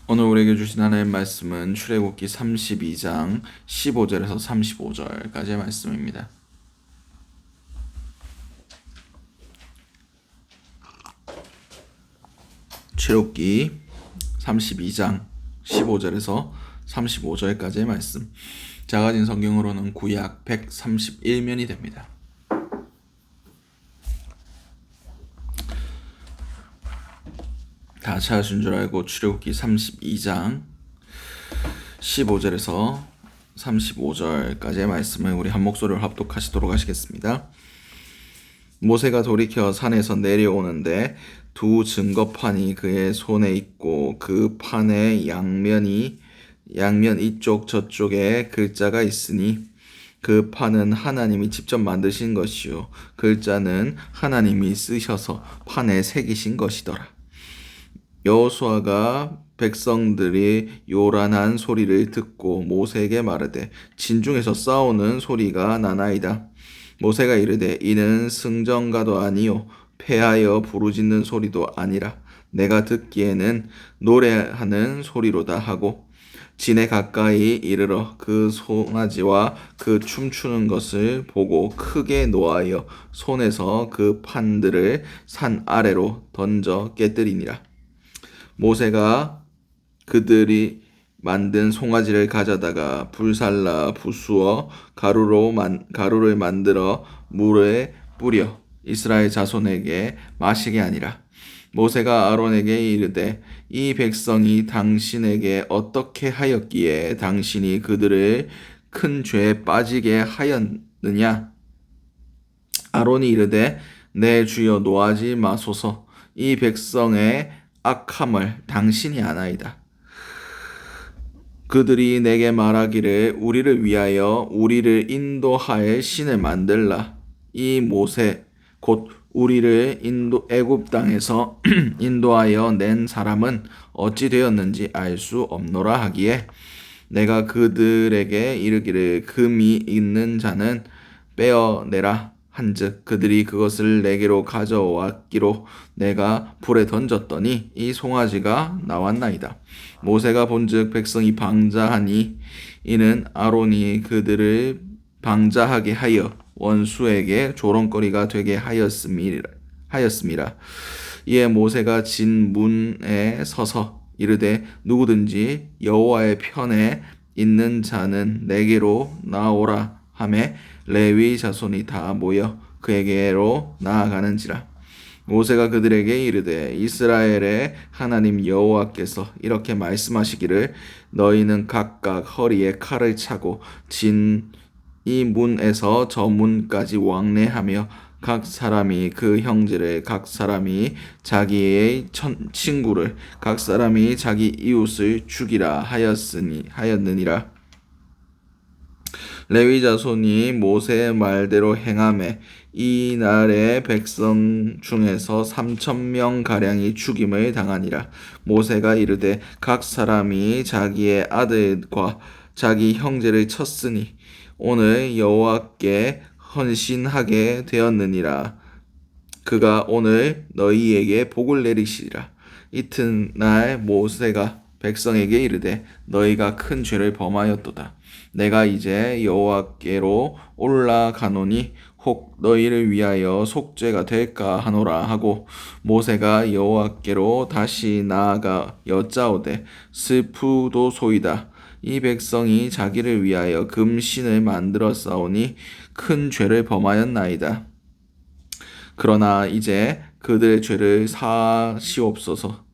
오늘 우리에게 주신 하나님의 말씀은 출애굽기 32장 15절에서 35절까지의 말씀입니다. 출애굽기 32장 15절에서 35절까지의 말씀. 작아진 성경으로는 구약 131면이 됩니다. 다 찾으신 줄 알고 출애굽기 32장 15절에서 35절까지의 말씀을 우리 한 목소리로 합독하시도록 하시겠습니다. 모세가 돌이켜 산에서 내려오는데 두 증거판이 그의 손에 있고 그 판의 양면 이쪽 저쪽에 글자가 있으니 그 판은 하나님이 직접 만드신 것이요 글자는 하나님이 쓰셔서 판에 새기신 것이더라. 여호수아가 백성들이 요란한 소리를 듣고 모세에게 말하되 진중에서 싸우는 소리가 나나이다. 모세가 이르되 이는 승전가도 아니요 패하여 부르짖는 소리도 아니라 내가 듣기에는 노래하는 소리로다 하고 진에 가까이 이르러 그 송아지와 그 춤추는 것을 보고 크게 노하여 손에서 그 판들을 산 아래로 던져 깨뜨리니라. 모세가 그들이 만든 송아지를 가져다가 불살라 부수어 가루를 만들어 물에 뿌려 이스라엘 자손에게 마시게 하니라. 모세가 아론에게 이르되 이 백성이 당신에게 어떻게 하였기에 당신이 그들을 큰 죄에 빠지게 하였느냐? 아론이 이르되 내 주여 노하지 마소서. 이 백성의 악함을 당신이 아나이다. 그들이 내게 말하기를 우리를 위하여 우리를 인도하여 신을 만들라. 이 모세 곧 우리를 애굽 땅에서 인도하여 낸 사람은 어찌 되었는지 알 수 없노라 하기에 내가 그들에게 이르기를 금이 있는 자는 빼어내라 한즉 그들이 그것을 내게로 가져왔기로 내가 불에 던졌더니 이 송아지가 나왔나이다. 모세가 본즉 백성이 방자하니 이는 아론이 그들을 방자하게 하여 원수에게 조롱거리가 되게 하였음이라. 이에 모세가 진 문에 서서 이르되 누구든지 여호와의 편에 있는 자는 내게로 나오라 하매 레위 자손이 다 모여 그에게로 나아가는지라. 모세가 그들에게 이르되 이스라엘의 하나님 여호와께서 이렇게 말씀하시기를 너희는 각각 허리에 칼을 차고 진 이 문에서 저 문까지 왕래하며 각 사람이 그 형제를 각 사람이 자기의 친구를 각 사람이 자기 이웃을 죽이라 하였느니라. 레위 자손이 모세의 말대로 행하매 이 날에 백성 중에서 3,000명 가량이 죽임을 당하니라. 모세가 이르되 각 사람이 자기의 아들과 자기 형제를 쳤으니 오늘 여호와께 헌신하게 되었느니라. 그가 오늘 너희에게 복을 내리시리라. 이튿날 모세가 백성에게 이르되 너희가 큰 죄를 범하였도다. 내가 이제 여호와께로 올라가노니 혹 너희를 위하여 속죄가 될까 하노라 하고 모세가 여호와께로 다시 나아가 여짜오되 슬프도소이다. 이 백성이 자기를 위하여 금신을 만들어 싸우니 큰 죄를 범하였나이다. 그러나 이제 그들의 죄를 사시옵소서.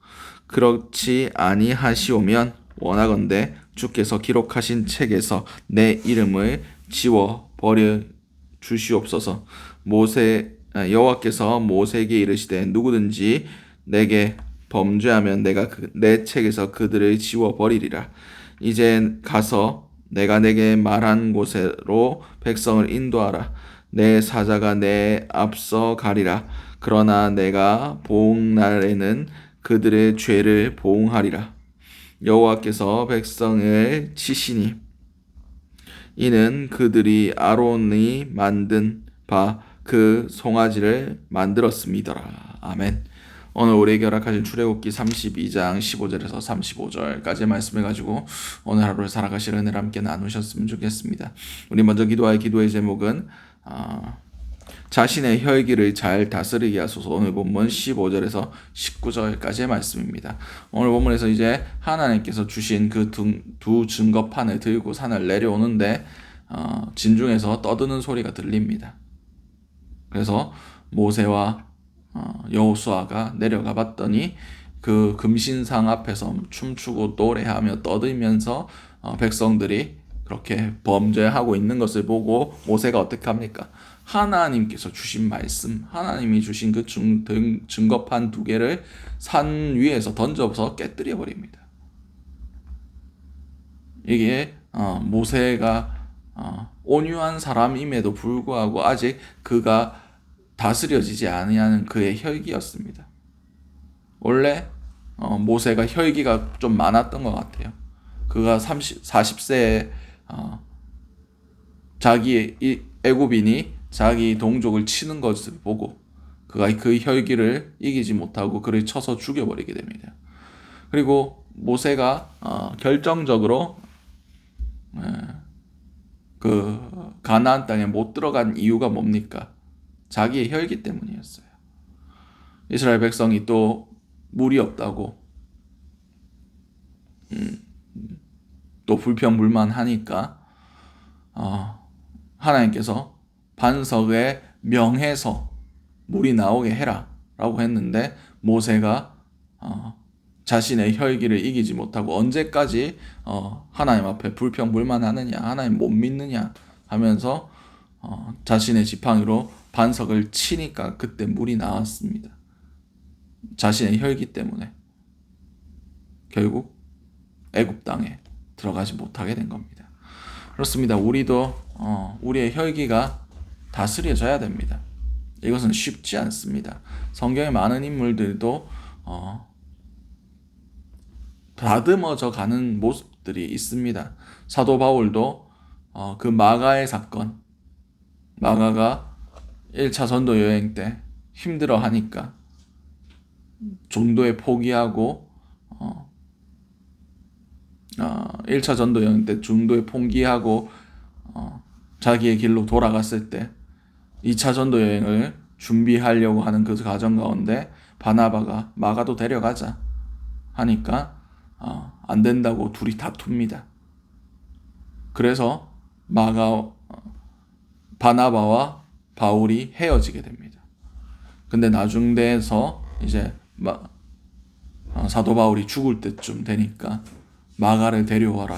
그렇지 아니하시오면 원하건대 주께서 기록하신 책에서 내 이름을 지워 버려 주시옵소서. 여호와께서 모세에게 이르시되 누구든지 내게 범죄하면 내가 내 책에서 그들을 지워 버리리라. 이제 가서 내가 내게 말한 곳으로 백성을 인도하라. 내 사자가 내 앞서 가리라. 그러나 내가 보응 날에는 그들의 죄를 보응하리라. 여호와께서 백성을 치시니 이는 그들이 아론이 만든 바 그 송아지를 만들었음이더라. 아멘. 오늘 우리에게 허락하신 출애굽기 32장 15절에서 35절까지의 말씀을 가지고 오늘 하루를 살아가실 은혜를 함께 나누셨으면 좋겠습니다. 우리 먼저 기도할 기도의 제목은 자신의 혈기를 잘 다스리게 하소서. 오늘 본문 15절에서 19절까지의 말씀입니다. 오늘 본문에서 이제 하나님께서 주신 그 두 증거판을 들고 산을 내려오는데 진중에서 떠드는 소리가 들립니다. 그래서 모세와 여호수아가 내려가 봤더니 그 금신상 앞에서 춤추고 노래하며 떠들면서 백성들이 그렇게 범죄하고 있는 것을 보고 모세가 어떻게 합니까? 하나님께서 주신 말씀, 하나님이 주신 그 증거판 두 개를 산 위에서 던져서 깨뜨려 버립니다. 이게 모세가 온유한 사람임에도 불구하고 아직 그가 다스려지지 아니하는 그의 혈기였습니다. 원래 모세가 혈기가 좀 많았던 것 같아요. 그가 40세에 자기 애굽인이 자기 동족을 치는 것을 보고 그가 그 혈기를 이기지 못하고 그를 쳐서 죽여버리게 됩니다. 그리고 모세가 결정적으로 그 가나안 땅에 못 들어간 이유가 뭡니까? 자기의 혈기 때문이었어요. 이스라엘 백성이 또 물이 없다고 또 불평불만하니까 하나님께서 반석에 명해서 물이 나오게 해라 라고 했는데 모세가 자신의 혈기를 이기지 못하고 언제까지 하나님 앞에 불평불만하느냐, 하나님 못 믿느냐 하면서 자신의 지팡이로 반석을 치니까 그때 물이 나왔습니다. 자신의 혈기 때문에 결국 애굽 땅에 들어가지 못하게 된 겁니다. 그렇습니다. 우리도 우리의 혈기가 다스려져야 됩니다. 이것은 쉽지 않습니다. 성경의 많은 인물들도 다듬어져 가는 모습들이 있습니다. 사도 바울도 그 마가의 사건, 마가가 1차 전도 여행 때 힘들어 하니까 전도에 포기하고 1차 전도 여행 때 전도에 포기하고 자기의 길로 돌아갔을 때 2차 전도 여행을 준비하려고 하는 그 과정 가운데 바나바가 마가도 데려가자 하니까 안 된다고 둘이 다툽니다. 그래서 바나바와 바울이 헤어지게 됩니다. 근데 나중 돼서 이제 사도 바울이 죽을 때쯤 되니까 마가를 데려와라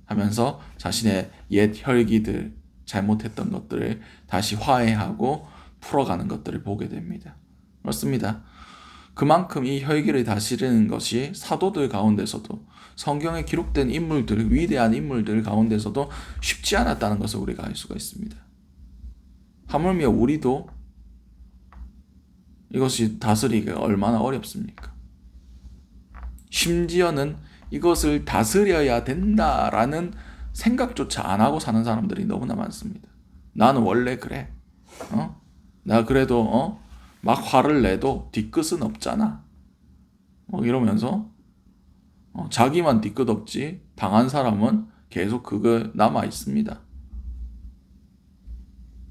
하면서 자신의 옛 혈기들, 잘못했던 것들을 다시 화해하고 풀어가는 것들을 보게 됩니다. 그렇습니다. 그만큼 이 혈기를 다스리는 것이 사도들 가운데서도 성경에 기록된 인물들, 위대한 인물들 가운데서도 쉽지 않았다는 것을 우리가 알 수가 있습니다. 하물며 우리도 이것이 다스리기가 얼마나 어렵습니까? 심지어는 이것을 다스려야 된다라는 생각조차 안 하고 사는 사람들이 너무나 많습니다. 나는 원래 그래. 나 그래도 막 화를 내도 뒤끝은 없잖아. 이러면서 자기만 뒤끝 없지 당한 사람은 계속 그거 남아 있습니다.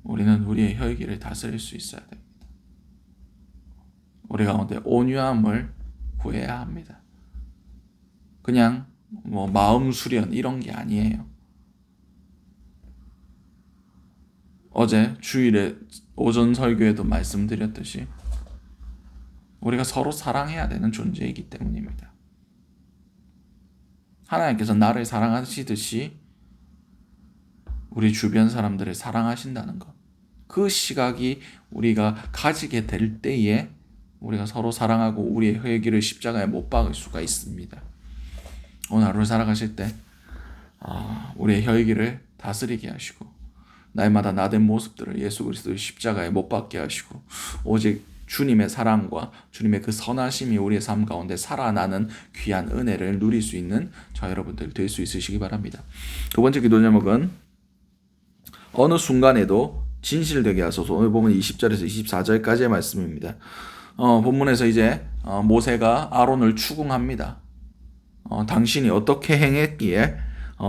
우리는 우리의 혈기를 다스릴 수 있어야 됩니다. 우리 가운데 온유함을 구해야 합니다. 그냥 마음 수련 이런 게 아니에요. 어제 주일에 오전 설교에도 말씀드렸듯이 우리가 서로 사랑해야 되는 존재이기 때문입니다. 하나님께서 나를 사랑하시듯이 우리 주변 사람들을 사랑하신다는 것. 그 시각이 우리가 가지게 될 때에 우리가 서로 사랑하고 우리의 혈기를 십자가에 못 박을 수가 있습니다. 오늘 하루를 살아가실 때 우리의 혈기를 다스리게 하시고 날마다 나된 모습들을 예수 그리스도의 십자가에 못 박게 하시고 오직 주님의 사랑과 주님의 그 선하심이 우리의 삶 가운데 살아나는 귀한 은혜를 누릴 수 있는 저 여러분들 될 수 있으시기 바랍니다. 두 번째 기도 제목은 어느 순간에도 진실되게 하소서. 오늘 보면 20절에서 24절까지의 말씀입니다. 본문에서 이제 모세가 아론을 추궁합니다. 당신이 어떻게 행했기에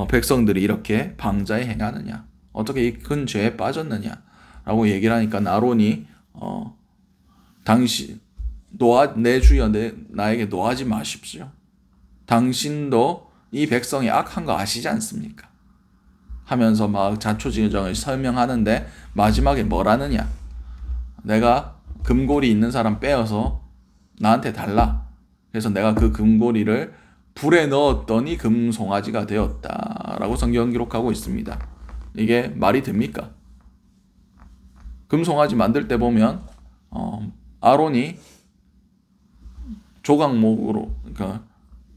백성들이 이렇게 방자에 행하느냐, 어떻게 이 큰 죄에 빠졌느냐라고 얘기를 하니까 아론이 당신 내 주여 나에게 노하지 마십시오. 당신도 이 백성이 악한 거 아시지 않습니까? 하면서 막 자초지종을 설명하는데 마지막에 뭐라느냐? 내가 금고리 있는 사람 빼어서 나한테 달라. 그래서 내가 그 금고리를 불에 넣었더니 금송아지가 되었다라고 성경 기록하고 있습니다. 이게 말이 됩니까? 금송아지 만들 때 보면 아론이 조각목으로, 그러니까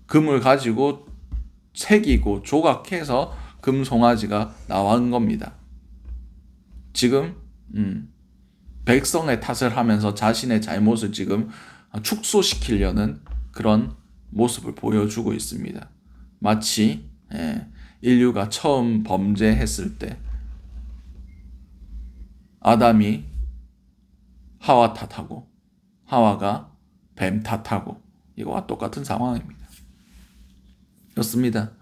금을 가지고 새기고 조각해서 금송아지가 나온 겁니다. 지금 백성의 탓을 하면서 자신의 잘못을 지금 축소시키려는 그런 모습을 보여주고 있습니다. 마치 인류가 처음 범죄했을 때 아담이 하와 탓하고 하와가 뱀 탓하고 이거와 똑같은 상황입니다. 그렇습니다.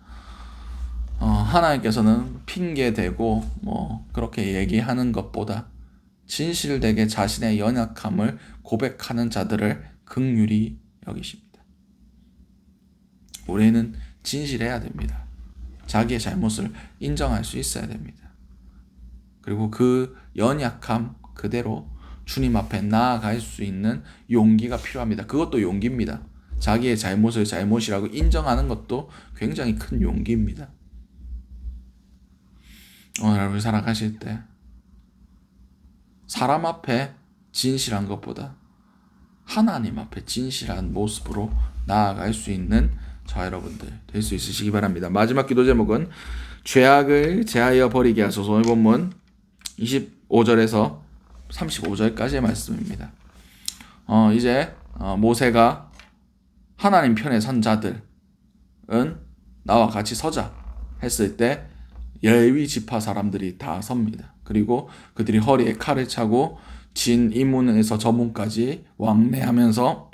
하나님께서는 핑계대고 그렇게 얘기하는 것보다 진실되게 자신의 연약함을 고백하는 자들을 긍휼히 여기십니다. 우리는 진실해야 됩니다. 자기의 잘못을 인정할 수 있어야 됩니다. 그리고 그 연약함 그대로 주님 앞에 나아갈 수 있는 용기가 필요합니다. 그것도 용기입니다. 자기의 잘못을 잘못이라고 인정하는 것도 굉장히 큰 용기입니다. 오늘 하루 살아가실 때 사람 앞에 진실한 것보다 하나님 앞에 진실한 모습으로 나아갈 수 있는 저 여러분들 될 수 있으시기 바랍니다. 마지막 기도 제목은 죄악을 제하여 버리게 하소서. 오늘 본문 25절에서 35절까지의 말씀입니다. 이제 모세가 하나님 편에 선 자들은 나와 같이 서자 했을 때 레위 지파 사람들이 다 섭니다. 그리고 그들이 허리에 칼을 차고 진 이 문에서 저 문까지 왕래하면서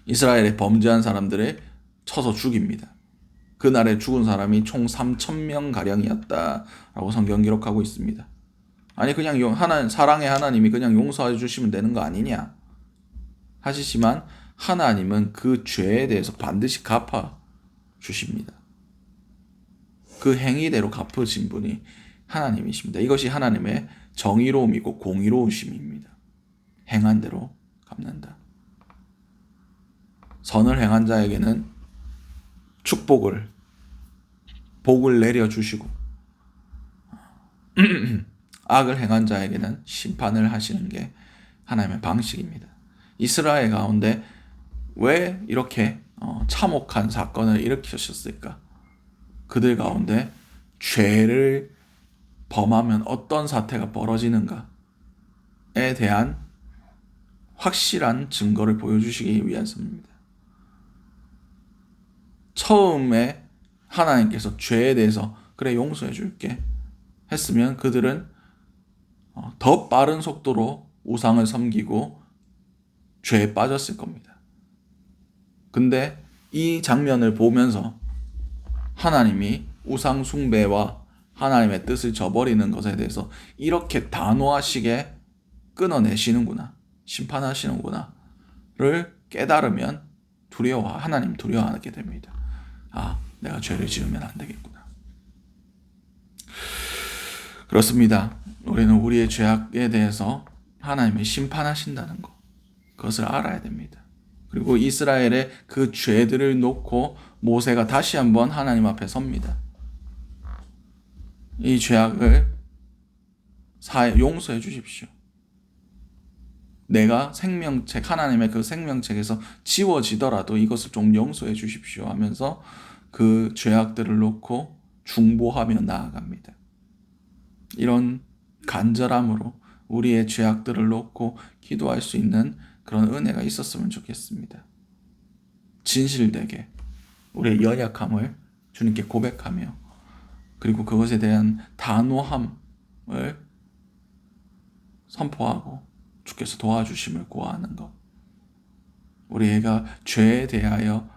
이스라엘에 범죄한 사람들을 쳐서 죽입니다. 그날에 죽은 사람이 총 3,000명 가량이었다라고 성경 기록하고 있습니다. 아니 그냥 사랑의 하나님이 그냥 용서해 주시면 되는 거 아니냐 하시지만 하나님은 그 죄에 대해서 반드시 갚아 주십니다. 그 행위대로 갚으신 분이 하나님이십니다. 이것이 하나님의 정의로움이고 공의로우심입니다. 행한 대로 갚는다. 선을 행한 자에게는 복을 내려주시고 악을 행한 자에게는 심판을 하시는 게 하나님의 방식입니다. 이스라엘 가운데 왜 이렇게 참혹한 사건을 일으키셨을까? 그들 가운데 죄를 범하면 어떤 사태가 벌어지는가에 대한 확실한 증거를 보여주시기 위해서입니다. 처음에 하나님께서 죄에 대해서 그래 용서해 줄게 했으면 그들은 더 빠른 속도로 우상을 섬기고 죄에 빠졌을 겁니다. 근데 이 장면을 보면서 하나님이 우상 숭배와 하나님의 뜻을 저버리는 것에 대해서 이렇게 단호하시게 끊어내시는구나, 심판하시는구나를 깨달으면 하나님 두려워하게 됩니다. 내가 죄를 지으면 안 되겠구나. 그렇습니다. 우리는 우리의 죄악에 대해서 하나님이 심판하신다는 것, 그것을 알아야 됩니다. 그리고 이스라엘의 그 죄들을 놓고 모세가 다시 한번 하나님 앞에 섭니다. 이 죄악을 용서해 주십시오. 내가 하나님의 그 생명책에서 지워지더라도 이것을 좀 용서해 주십시오 하면서 그 죄악들을 놓고 중보하며 나아갑니다. 이런 간절함으로 우리의 죄악들을 놓고 기도할 수 있는 그런 은혜가 있었으면 좋겠습니다. 진실되게 우리의 연약함을 주님께 고백하며 그리고 그것에 대한 단호함을 선포하고 주께서 도와주심을 구하는 것. 우리가 죄에 대하여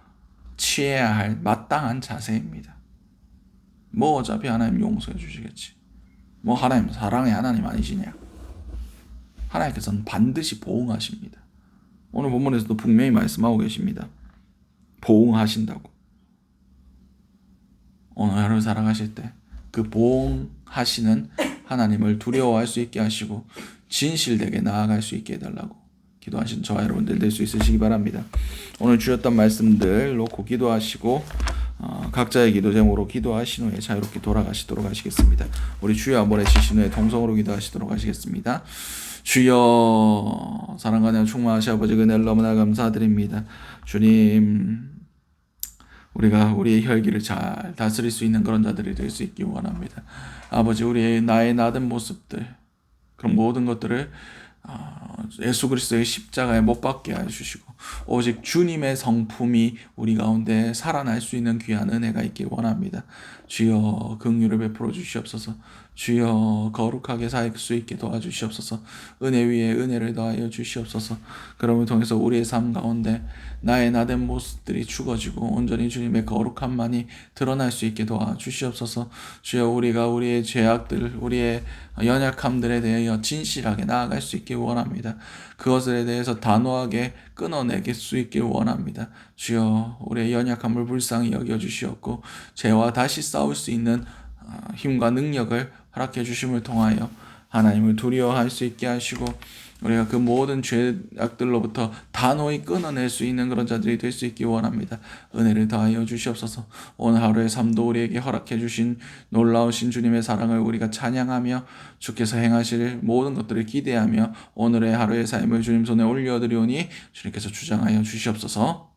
취해야 할 마땅한 자세입니다. 뭐 어차피 하나님 용서해 주시겠지. 뭐 하나님 사랑의 하나님 아니시냐. 하나님께서는 반드시 보응하십니다. 오늘 본문에서도 분명히 말씀하고 계십니다. 보응하신다고. 오늘 하루 살아가실 때 그 보응하시는 하나님을 두려워할 수 있게 하시고 진실되게 나아갈 수 있게 해달라고 기도하신 저와 여러분들 될 수 있으시기 바랍니다. 오늘 주셨던 말씀들 놓고 기도하시고 각자의 기도 제목으로 기도하신 후에 자유롭게 돌아가시도록 하시겠습니다. 우리 주여 한번 해주신 후에 동성으로 기도하시도록 하시겠습니다. 주여 사랑하는 충만하신 아버지 은혜를 너무나 감사드립니다. 주님 우리가 우리의 혈기를 잘 다스릴 수 있는 그런 자들이 될 수 있기 원합니다. 아버지 우리의 나의 나든 모습들 그런 모든 것들을 예수 그리스도의 십자가에 못 박게 해주시고 오직 주님의 성품이 우리 가운데 살아날 수 있는 귀한 은혜가 있길 원합니다. 주여 긍휼을 베풀어 주시옵소서. 주여 거룩하게 살 수 있게 도와주시옵소서. 은혜 위에 은혜를 더하여 주시옵소서. 그럼을 통해서 우리의 삶 가운데 나의 나된 모습들이 죽어지고 온전히 주님의 거룩함만이 드러날 수 있게 도와주시옵소서. 주여 우리가 우리의 죄악들 우리의 연약함들에 대하여 진실하게 나아갈 수 있길 원합니다. 그것에 대해서 단호하게 끊어내길 수 있길 원합니다. 주여 우리의 연약함을 불쌍히 여겨주시옵고 죄와 다시 싸울 수 있는 힘과 능력을 허락해 주심을 통하여 하나님을 두려워할 수 있게 하시고 우리가 그 모든 죄악들로부터 단호히 끊어낼 수 있는 그런 자들이 될 수 있기 원합니다. 은혜를 더하여 주시옵소서. 오늘 하루의 삶도 우리에게 허락해 주신 놀라우신 주님의 사랑을 우리가 찬양하며 주께서 행하실 모든 것들을 기대하며 오늘의 하루의 삶을 주님 손에 올려드리오니 주님께서 주장하여 주시옵소서.